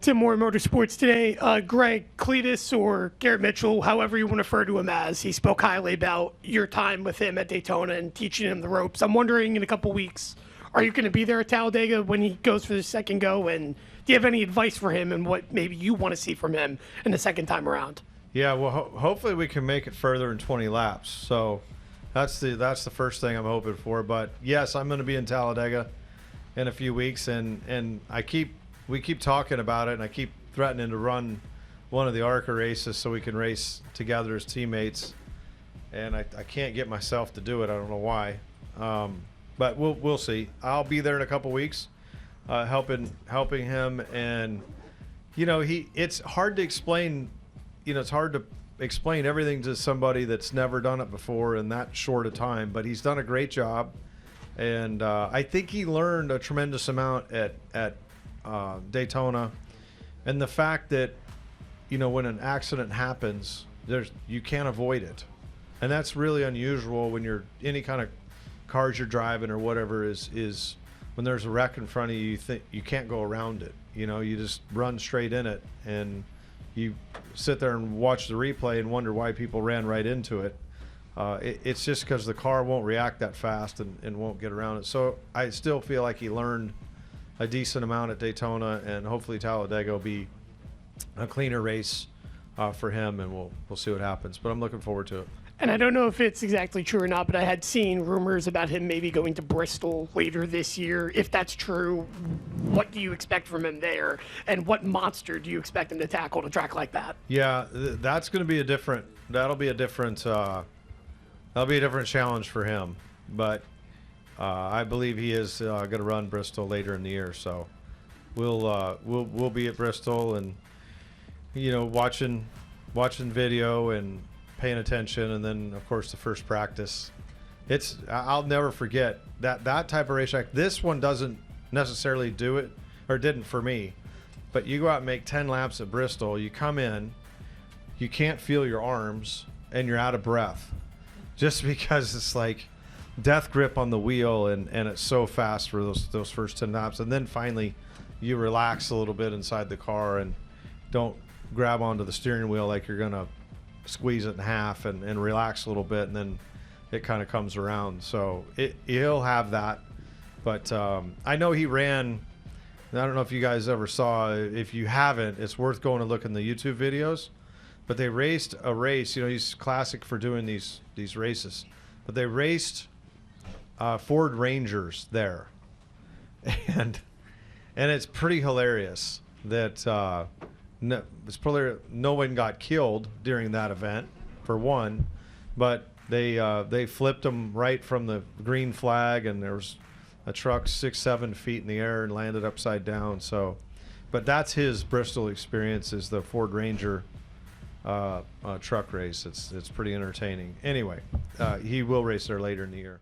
Tim Moore Motorsports today. Greg, Cleetus or Garrett Mitchell, however you want to refer to him as, he spoke highly about your time with him at Daytona and teaching him the ropes. I'm wondering in a couple weeks, are you going to be there at Talladega when he goes for the second go? And do you have any advice for him and what maybe you want to see from him in the second time around? Yeah, well, hopefully we can make it further in 20 laps. So that's the first thing I'm hoping for. But yes, I'm going to be in Talladega in a few weeks, and we keep talking about it, and I keep threatening to run one of the ARCA races so we can race together as teammates. And I can't get myself to do it. I don't know why. But we'll see. I'll be there in a couple weeks, helping him, and it's hard to explain. It's hard to explain everything to somebody that's never done it before in that short a time. But he's done a great job, and I think he learned a tremendous amount at Daytona, and the fact that when an accident happens, you can't avoid it, and that's really unusual when you're any kind of cars you're driving or whatever is when there's a wreck in front of you, you think you can't go around it. You just run straight in it, and you sit there and watch the replay and wonder why people ran right into it. It's just because the car won't react that fast and won't get around it. So I still feel like he learned a decent amount at Daytona, and hopefully Talladega will be a cleaner race for him, and we'll see what happens. But I'm looking forward to it. And I don't know if it's exactly true or not, but I had seen rumors about him maybe going to Bristol later this year. If that's true, what do you expect from him there? And what monster do you expect him to tackle to a track like that? Yeah, that's going to be that'll be a different challenge for him. But I believe he is going to run Bristol later in the year. So we'll be at Bristol and, watching video and paying attention, and then of course the first practice. I'll never forget that type of racetrack. This one doesn't necessarily do it, or didn't for me, but you go out and make 10 laps at Bristol, you come in, you can't feel your arms, and you're out of breath just because it's like death grip on the wheel, and it's so fast for those first 10 laps, and then finally you relax a little bit inside the car and don't grab onto the steering wheel like you're gonna squeeze it in half and relax a little bit, and then it kind of comes around. So he'll have that. But I know he ran, I don't know if you guys ever saw, if you haven't, it's worth going to look in the YouTube videos, but they raced a race. He's classic for doing these races, but they raced Ford Rangers there, and it's pretty hilarious that no one got killed during that event, for one, but they flipped them right from the green flag, and there was a truck 6-7 feet in the air and landed upside down. So, but that's his Bristol experience, is the Ford Ranger truck race. It's pretty entertaining. Anyway, he will race there later in the year.